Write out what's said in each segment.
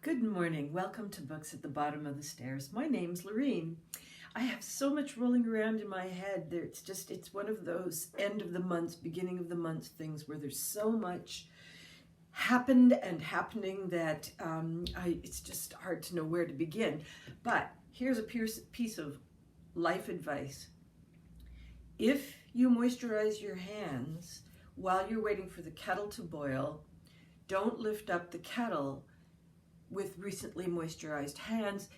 Good morning. Welcome to Books at the Bottom of the Stairs. My name's Lorene. I have so much rolling around in my head. It's one of those end of the months, beginning of the month things where there's so much happened and happening that it's just hard to know where to begin. But here's a piece of life advice. If you moisturize your hands while you're waiting for the kettle to boil, don't lift up the kettle with recently moisturized hands.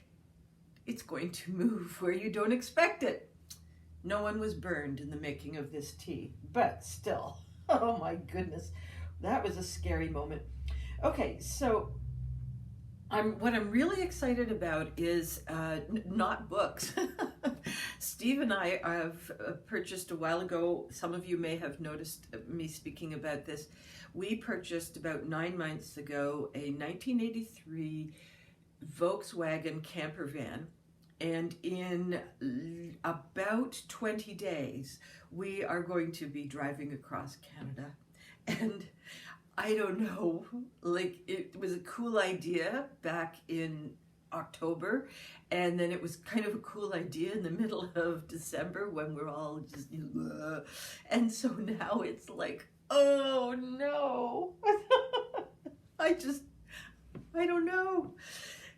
It's going to move where you don't expect it. No one was burned in the making of this tea, but still, oh my goodness, that was a scary moment. Okay, so what I'm really excited about is not books. Steve and I have purchased a while ago, some of you may have noticed me speaking about this, we purchased about 9 months ago a 1983 Volkswagen camper van, and in about 20 days we are going to be driving across Canada. And I don't know, like, it was a cool idea back in October, and then it was kind of a cool idea in the middle of December when we're all just and so now it's like, oh no. I don't know.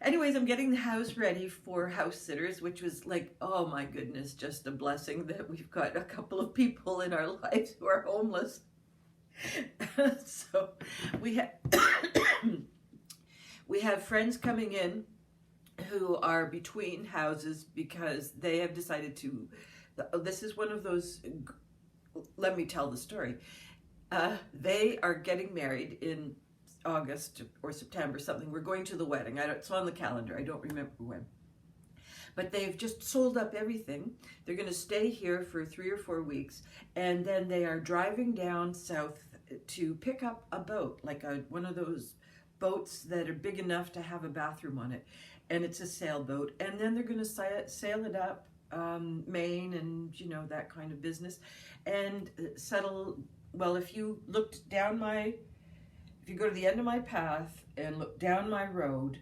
Anyways, I'm getting the house ready for house sitters, which was like, oh my goodness, just a blessing that we've got a couple of people in our lives who are homeless. So we have friends coming in who are between houses because they have decided to, this is one of those, let me tell the story. They are getting married in August or September, something. We're going to the wedding. It's on the calendar. I don't remember when. But they've just sold up everything. They're going to stay here for 3 or 4 weeks, and then they are driving down south to pick up a boat, like one of those boats that are big enough to have a bathroom on it, and it's a sailboat. And then they're going to sail it up Maine and that kind of business, and settle. Well, if you looked down if you go to the end of my path and look down my road,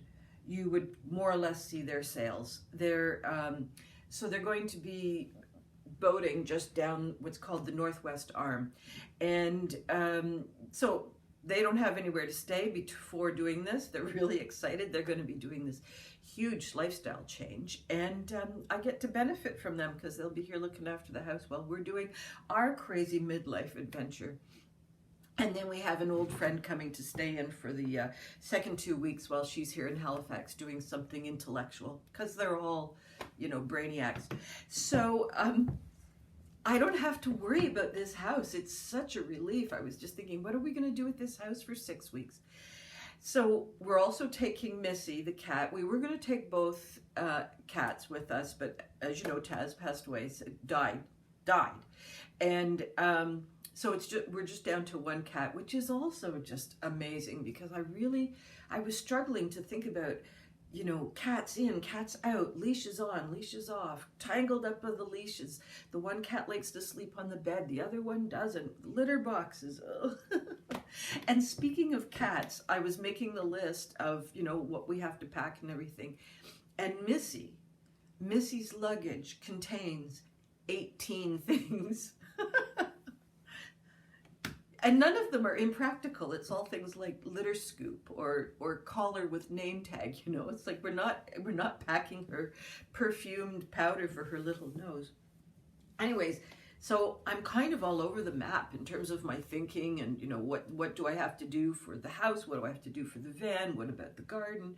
you would more or less see their sails. So they're going to be boating just down what's called the Northwest Arm. And so they don't have anywhere to stay before doing this. They're really excited. They're going to be doing this huge lifestyle change. And I get to benefit from them because they'll be here looking after the house while we're doing our crazy midlife adventure. And then we have an old friend coming to stay in for the second 2 weeks while she's here in Halifax doing something intellectual, because they're all, brainiacs. So I don't have to worry about this house. It's such a relief. I was just thinking, what are we going to do with this house for 6 weeks? So we're also taking Missy, the cat. We were going to take both cats with us, but as you know, Taz passed away, so died. And so we're just down to one cat, which is also just amazing because I was struggling to think about, cats in, cats out, leashes on, leashes off, tangled up with the leashes. The one cat likes to sleep on the bed, the other one doesn't. Litter boxes. And speaking of cats, I was making the list of, what we have to pack and everything. And Missy's luggage contains 18 things. And none of them are impractical. It's all things like litter scoop or collar with name tag. It's like we're not packing her perfumed powder for her little nose. Anyways, so I'm kind of all over the map in terms of my thinking and what do I have to do for the house? What do I have to do for the van? What about the garden?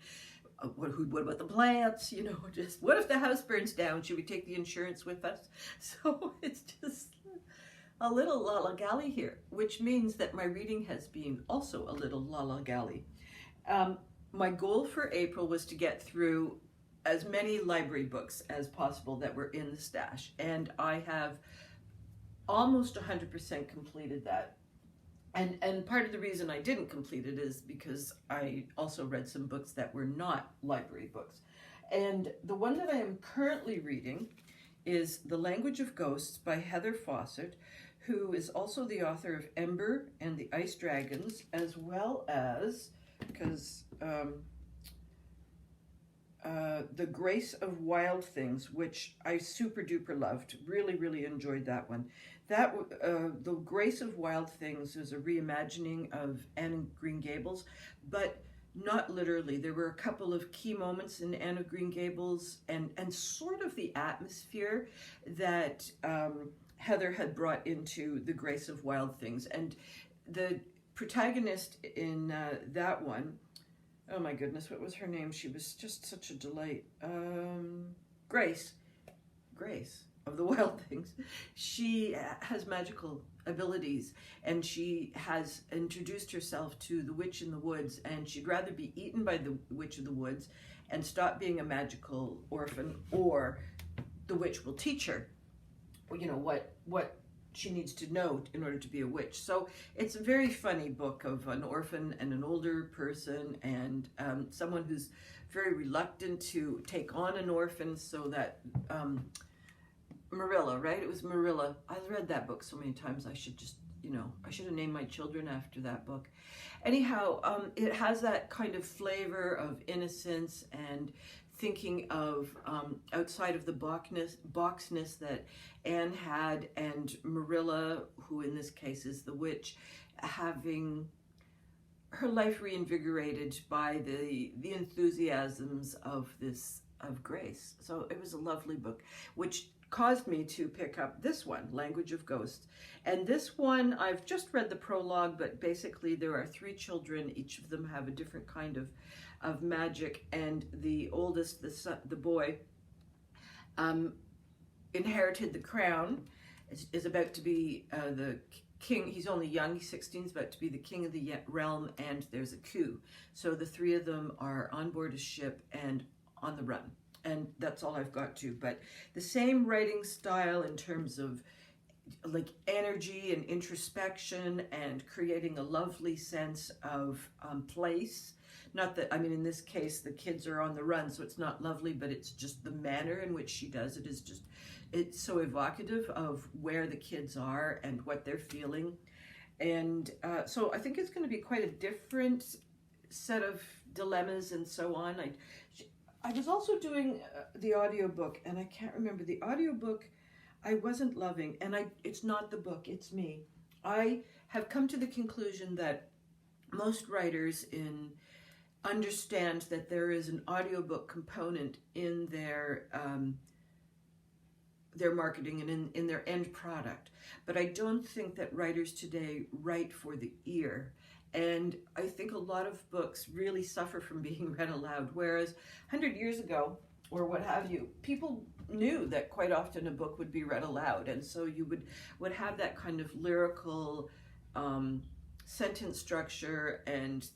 What about the plants? Just what if the house burns down? Should we take the insurance with us? So it's just a little lolly-gally here, which means that my reading has been also a little lolly-gally. My goal for April was to get through as many library books as possible that were in the stash, and I have almost 100% completed that. And part of the reason I didn't complete it is because I also read some books that were not library books. And the one that I am currently reading is The Language of Ghosts by Heather Fawcett, who is also the author of Ember and the Ice Dragons, as well as, because The Grace of Wild Things, which I super duper loved. Really, really enjoyed that one. The Grace of Wild Things is a reimagining of Anne of Green Gables, but not literally. There were a couple of key moments in Anne of Green Gables and sort of the atmosphere that Heather had brought into The Grace of Wild Things. And the protagonist in that one, oh my goodness, what was her name? She was just such a delight. Grace of the Wild Things. She has magical abilities, and she has introduced herself to the witch in the woods, and she'd rather be eaten by the witch of the woods and stop being a magical orphan, or the witch will teach her, you know, what she needs to know in order to be a witch. So it's a very funny book of an orphan and an older person, and someone who's very reluctant to take on an orphan, so that Marilla, right? It was Marilla. I read that book so many times. I should just, you know, I should have named my children after that book. Anyhow, it has that kind of flavor of innocence and thinking of outside of the boxness that Anne had, and Marilla, who in this case is the witch, having her life reinvigorated by the enthusiasms of Grace. So it was a lovely book, which caused me to pick up this one, Language of Ghosts. And this one, I've just read the prologue, but basically there are 3 children. Each of them have a different kind of magic, and the oldest, the boy, inherited the crown, is about to be the king. He's only young, he's 16, he's about to be the king of the realm, and there's a coup. So the 3 of them are on board a ship and on the run. And that's all I've got to. But the same writing style in terms of like energy and introspection and creating a lovely sense of place. Not that, I mean, in this case, the kids are on the run, so it's not lovely, but it's just the manner in which she does it is just, it's so evocative of where the kids are and what they're feeling. And so I think it's going to be quite a different set of dilemmas and so on. I was also doing the audiobook, and I can't remember. The audiobook I wasn't loving, and it's not the book, it's me. I have come to the conclusion that most writers understand that there is an audiobook component in their marketing and in their end product. But I don't think that writers today write for the ear. And I think a lot of books really suffer from being read aloud, whereas 100 years ago, or what have you, people knew that quite often a book would be read aloud. And so you would have that kind of lyrical sentence structure, and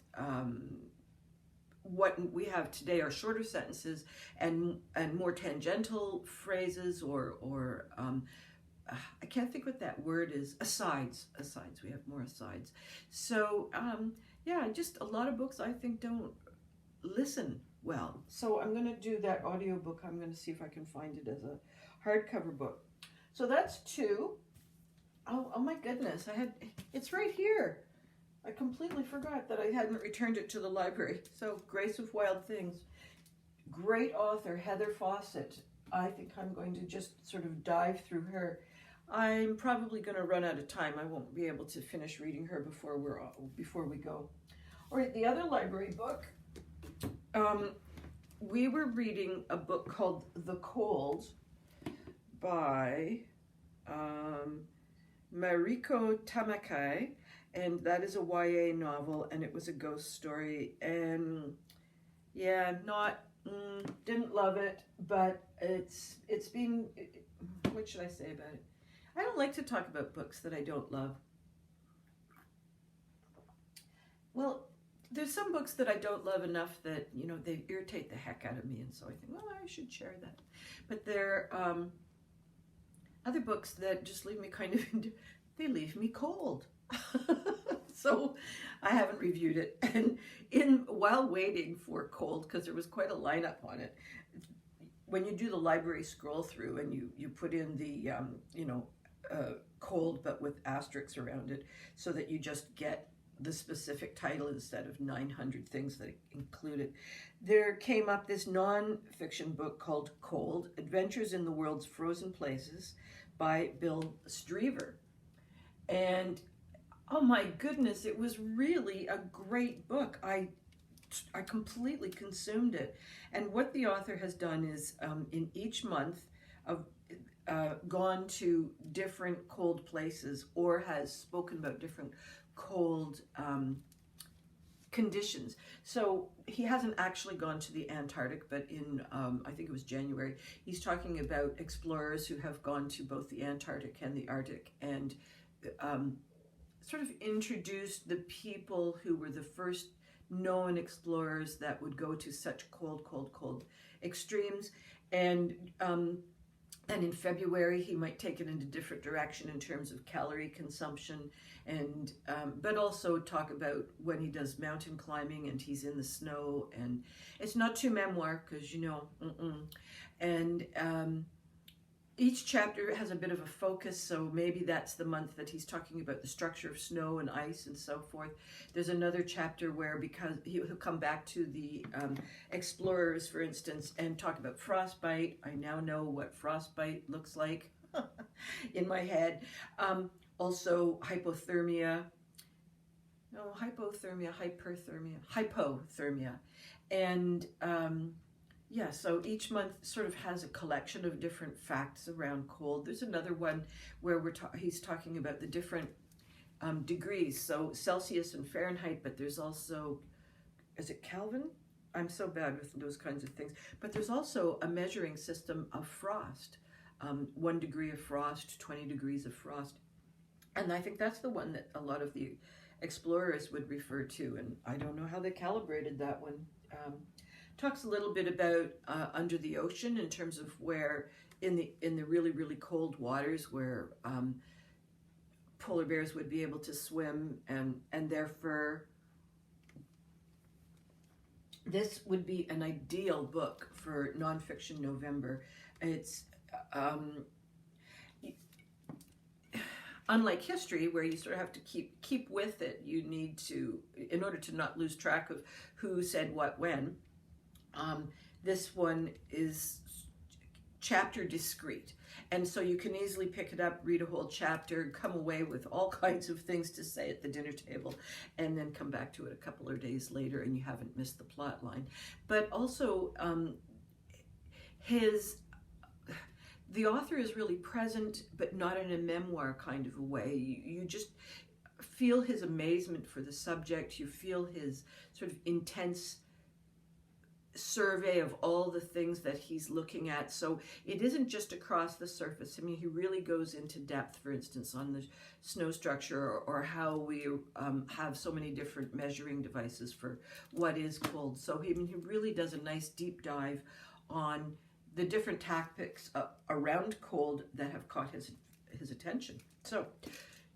what we have today are shorter sentences and more tangential phrases, or I can't think what that word is. Asides. We have more asides. So, yeah, just a lot of books I think don't listen well. So I'm going to do that audiobook. I'm going to see if I can find it as a hardcover book. So that's 2. Oh my goodness. It's right here. I completely forgot that I hadn't returned it to the library. So Grace of Wild Things. Great author, Heather Fawcett. I think I'm going to just sort of dive through her. I'm probably going to run out of time. I won't be able to finish reading her before we go. All right, the other library book. We were reading a book called The Cold by Mariko Tamaki, and that is a YA novel, and it was a ghost story. And yeah, didn't love it, but it's been, what should I say about it? I don't like to talk about books that I don't love. Well, there's some books that I don't love enough that, you know, they irritate the heck out of me, and so I think, well, I should share that. But there are other books that just leave me kind of, they leave me cold. So I haven't reviewed it. And while waiting for Cold, because there was quite a lineup on it, when you do the library scroll through and you put in the, Cold, but with asterisks around it, so that you just get the specific title instead of 900 things that it included. There came up this non-fiction book called Cold, Adventures in the World's Frozen Places by Bill Steever. And oh my goodness, it was really a great book. I completely consumed it. And what the author has done is in each month of gone to different cold places or has spoken about different cold conditions. So he hasn't actually gone to the Antarctic, but in, I think it was January, he's talking about explorers who have gone to both the Antarctic and the Arctic and sort of introduced the people who were the first known explorers that would go to such cold, cold, cold extremes. And in February, he might take it in a different direction in terms of calorie consumption, and but also talk about when he does mountain climbing and he's in the snow. And it's not too memoir because, you know, and each chapter has a bit of a focus, so maybe that's the month that he's talking about the structure of snow and ice and so forth. There's another chapter where, because he'll come back to the explorers, for instance, and talk about frostbite. I now know what frostbite looks like in my head. Also hypothermia. No, hypothermia. And yeah, so each month sort of has a collection of different facts around cold. There's another one where he's talking about the different degrees, so Celsius and Fahrenheit, but there's also, is it Kelvin? I'm so bad with those kinds of things. But there's also a measuring system of frost, 1 degree of frost, 20 degrees of frost. And I think that's the one that a lot of the explorers would refer to, and I don't know how they calibrated that one. Talks a little bit about under the ocean in terms of where in the really, really cold waters where polar bears would be able to swim, and their fur. This would be an ideal book for nonfiction November. It's unlike history, where you sort of have to keep with it. You need to, in order to not lose track of who said what when. This one is chapter discrete, and so you can easily pick it up, read a whole chapter, come away with all kinds of things to say at the dinner table, and then come back to it a couple of days later and you haven't missed the plot line. But also the author is really present, but not in a memoir kind of a way. You just feel his amazement for the subject. You feel his sort of intense survey of all the things that he's looking at. So it isn't just across the surface. I mean, he really goes into depth, for instance, on the snow structure, or how we have so many different measuring devices for what is cold. So he really does a nice deep dive on the different tactics around cold that have caught his attention. So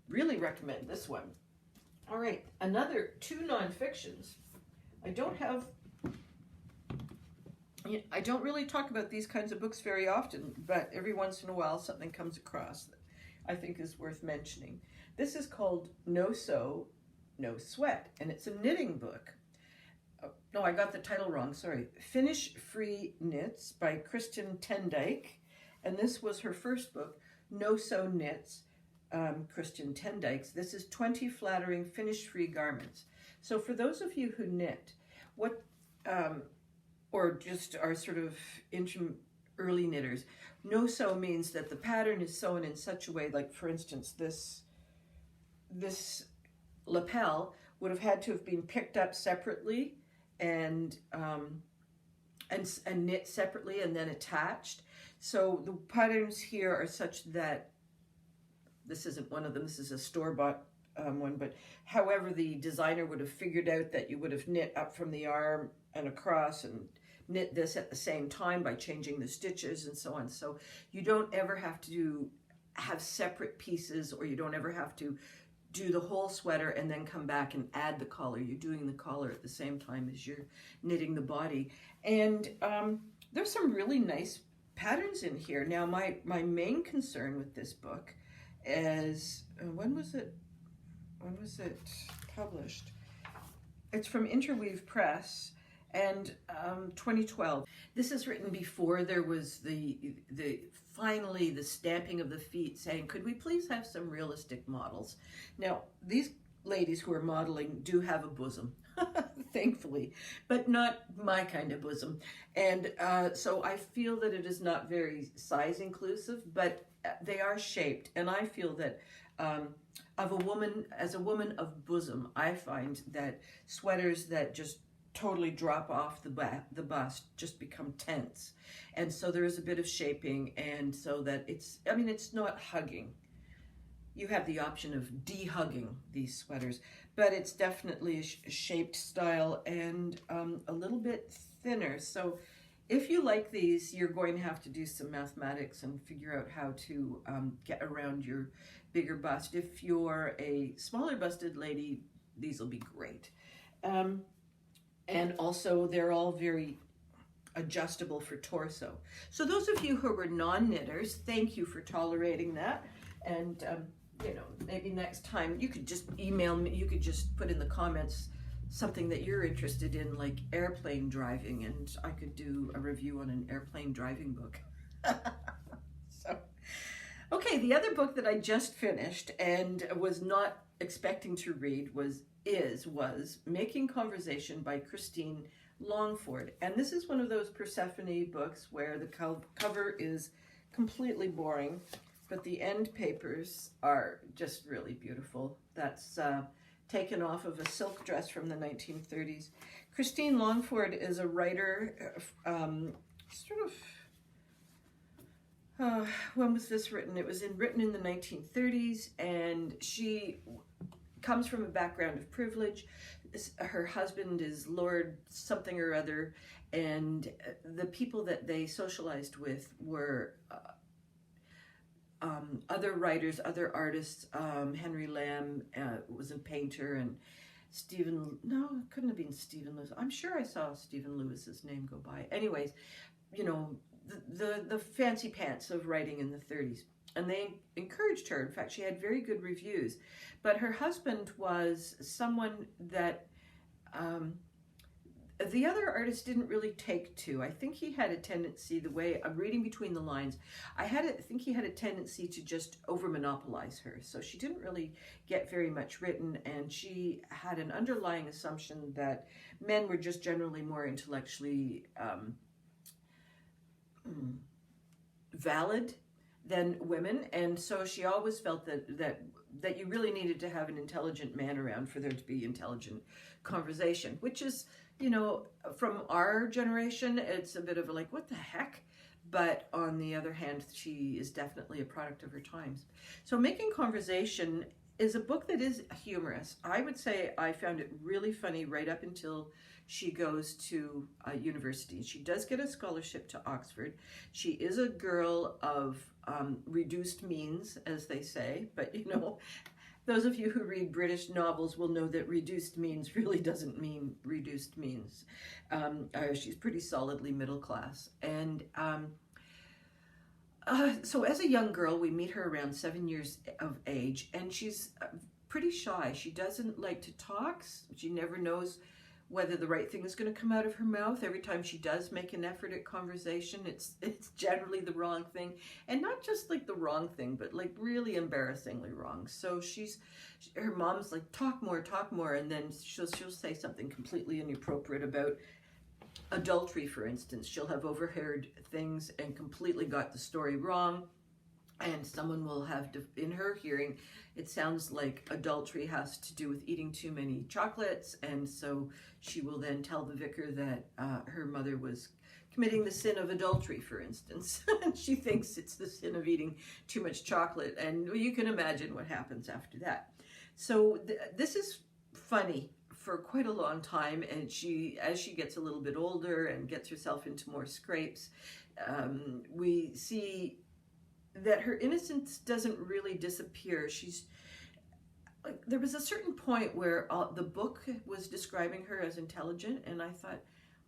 really recommend this one. All right, another 2 nonfictions. I don't really talk about these kinds of books very often, but every once in a while something comes across that I think is worth mentioning. This is called No Sew, No Sweat, and it's a knitting book. No, I got the title wrong, sorry. Finish Free Knits by Kristen TenDyke, and this was her first book, No Sew Knits, Kristen TenDyke's. This is 20 flattering finish-free garments. So for those of you who knit, or just are sort of early knitters, no sew means that the pattern is sewn in such a way, like for instance, this lapel would have had to have been picked up separately and knit separately and then attached. So the patterns here are such that this isn't one of them. This is a store-bought one, but however the designer would have figured out that you would have knit up from the arm and across and knit this at the same time by changing the stitches and so on. So you don't ever have to have separate pieces, or you don't ever have to do the whole sweater and then come back and add the collar. You're doing the collar at the same time as you're knitting the body. And there's some really nice patterns in here. Now my main concern with this book is, when was it published. It's from Interweave Press, and 2012. This is written before there was the finally the stamping of the feet saying, could we please have some realistic models? Now, these ladies who are modeling do have a bosom, thankfully, but not my kind of bosom. And so I feel that it is not very size inclusive, but they are shaped. And I feel that as a woman of bosom, I find that sweaters that just totally drop off the bust just become tense. And so there is a bit of shaping, and so that it's not hugging. You have the option of de-hugging these sweaters, but it's definitely a shaped style and a little bit thinner. So if you like these, you're going to have to do some mathematics and figure out how to get around your bigger bust. If you're a smaller busted lady, these will be great. And also they're all very adjustable for torso. So those of you who were non-knitters, thank you for tolerating that. And maybe next time you could just email me, you could just put in the comments something that you're interested in, like airplane driving, and I could do a review on an airplane driving book. So, okay, the other book that I just finished and was not expecting to read was Making Conversation by Kristen Longford. And this is one of those Persephone books where the cover is completely boring, but the end papers are just really beautiful. That's taken off of a silk dress from the 1930s. Kristen Longford is a writer, when was this written? It was written in the 1930s, and she comes from a background of privilege. Her husband is Lord something or other, and the people that they socialized with were other writers, other artists. Henry Lamb was a painter, and it couldn't have been Stephen Lewis. I'm sure I saw Stephen Lewis's name go by. Anyways, the fancy pants of writing in the 30s. And they encouraged her. In fact, she had very good reviews. But her husband was someone that the other artists didn't really take to. I think he had a tendency, the way I'm reading between the lines, I think he had a tendency to just over-monopolize her. So she didn't really get very much written, and she had an underlying assumption that men were just generally more intellectually valid than women, and so she always felt that you really needed to have an intelligent man around for there to be intelligent conversation, which is, from our generation, it's a bit of a like, what the heck? But on the other hand, she is definitely a product of her times. So Making Conversation is a book that is humorous. I would say I found it really funny right up until she goes to university. She does get a scholarship to Oxford. She is a girl of reduced means, as they say, but those of you who read British novels will know that reduced means really doesn't mean reduced means. She's pretty solidly middle class. And so as a young girl, we meet her around 7 years of age, and she's pretty shy. She doesn't like to talk. She never knows whether the right thing is going to come out of her mouth. Every time she does make an effort at conversation, it's generally the wrong thing. And not just like the wrong thing, but like really embarrassingly wrong. So her mom's like, talk more. And then she'll say something completely inappropriate about adultery, for instance. She'll have overheard things and completely got the story wrong. And someone will have, in her hearing, it sounds like adultery has to do with eating too many chocolates. And so she will then tell the vicar that her mother was committing the sin of adultery, for instance. And she thinks it's the sin of eating too much chocolate. And you can imagine what happens after that. So this is funny for quite a long time. And as she gets a little bit older and gets herself into more scrapes, we see that her innocence doesn't really disappear. There was a certain point where the book was describing her as intelligent, and I thought,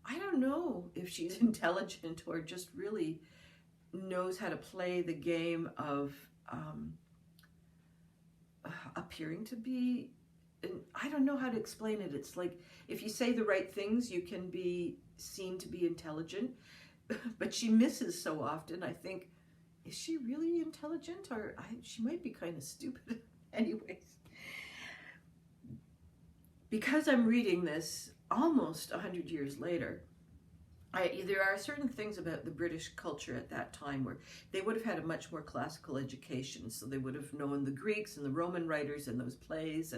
I don't know if she's intelligent or just really knows how to play the game of appearing to be and I don't know how to explain it. It's like if you say the right things, you can be seen to be intelligent, but she misses so often. I think, is she really intelligent, or she might be kind of stupid? Anyways, because I'm reading this almost 100 years later, there are certain things about the British culture at that time where they would have had a much more classical education. So they would have known the Greeks and the Roman writers and those plays,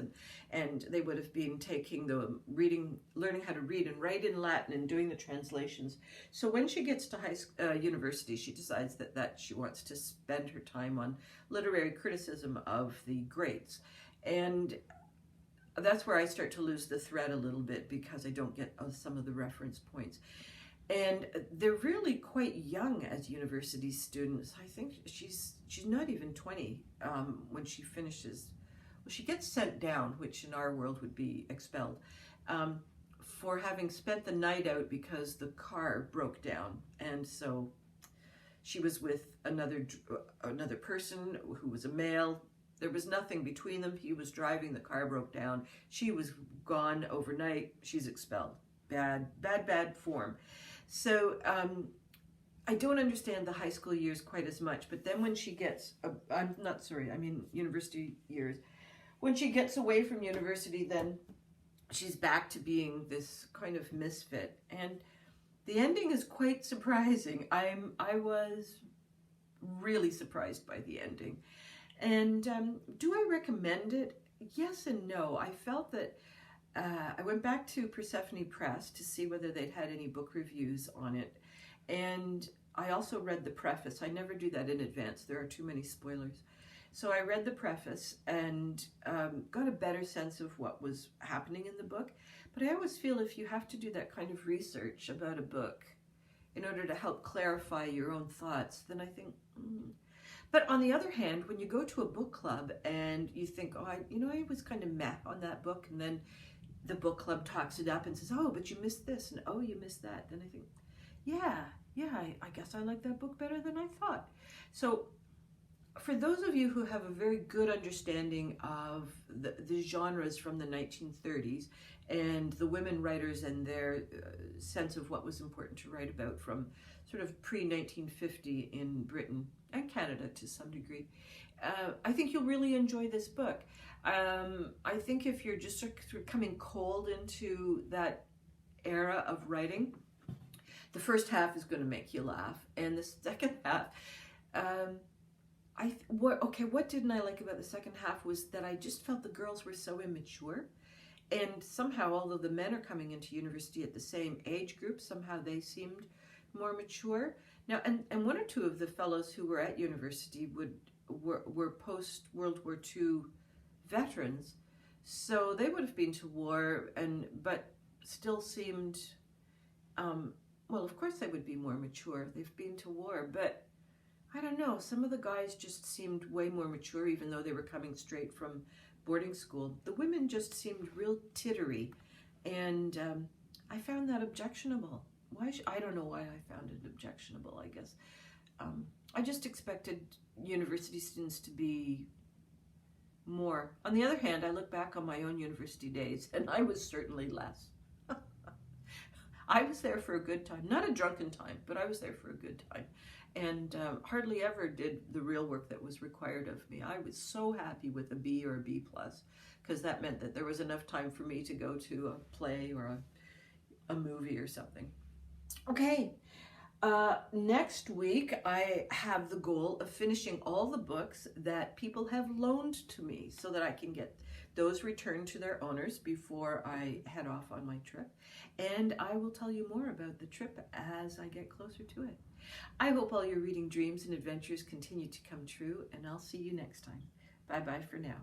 and they would have been taking learning how to read and write in Latin and doing the translations. So when she gets to university, she decides that she wants to spend her time on literary criticism of the greats. And that's where I start to lose the thread a little bit, because I don't get some of the reference points. And they're really quite young as university students. I think she's not even 20 when she finishes. Well, she gets sent down, which in our world would be expelled, for having spent the night out because the car broke down. And so she was with another person who was a male. There was nothing between them. He was driving, the car broke down. She was gone overnight. She's expelled. Bad form. So I don't understand the high school years quite as much, but then when she gets, university years, when she gets away from university, then she's back to being this kind of misfit. And the ending is quite surprising. I was really surprised by the ending. And do I recommend it? Yes and no. I felt that I went back to Persephone Press to see whether they'd had any book reviews on it. And I also read the preface. I never do that in advance. There are too many spoilers. So I read the preface and got a better sense of what was happening in the book. But I always feel if you have to do that kind of research about a book in order to help clarify your own thoughts, then I think... But on the other hand, when you go to a book club and you think, I was kind of meh on that book, and then the book club talks it up and says, oh, but you missed this, and oh, you missed that, then I think, I guess I like that book better than I thought. So for those of you who have a very good understanding of the genres from the 1930s and the women writers and their sense of what was important to write about from sort of pre-1950 in Britain and Canada to some degree, I think you'll really enjoy this book. I think if you're just sort of coming cold into that era of writing, the first half is going to make you laugh, and the second half, what didn't I like about the second half was that I just felt the girls were so immature, and somehow, although the men are coming into university at the same age group, somehow they seemed more mature. Now, and one or two of the fellows who were at university were post-World War II veterans, so they would have been to war, but still seemed, well, of course they would be more mature. They've been to war, but I don't know, some of the guys just seemed way more mature, even though they were coming straight from boarding school. The women just seemed real tittery, and I found that objectionable. I don't know why I found it objectionable, I guess. I just expected university students to be more. On the other hand, I look back on my own university days, and I was certainly less. I was there for a good time. Not a drunken time, but I was there for a good time. And hardly ever did the real work that was required of me. I was so happy with a B or a B+, because that meant that there was enough time for me to go to a play or a movie or something. Okay, next week I have the goal of finishing all the books that people have loaned to me so that I can get those returned to their owners before I head off on my trip. And I will tell you more about the trip as I get closer to it. I hope all your reading dreams and adventures continue to come true, and I'll see you next time. Bye-bye for now.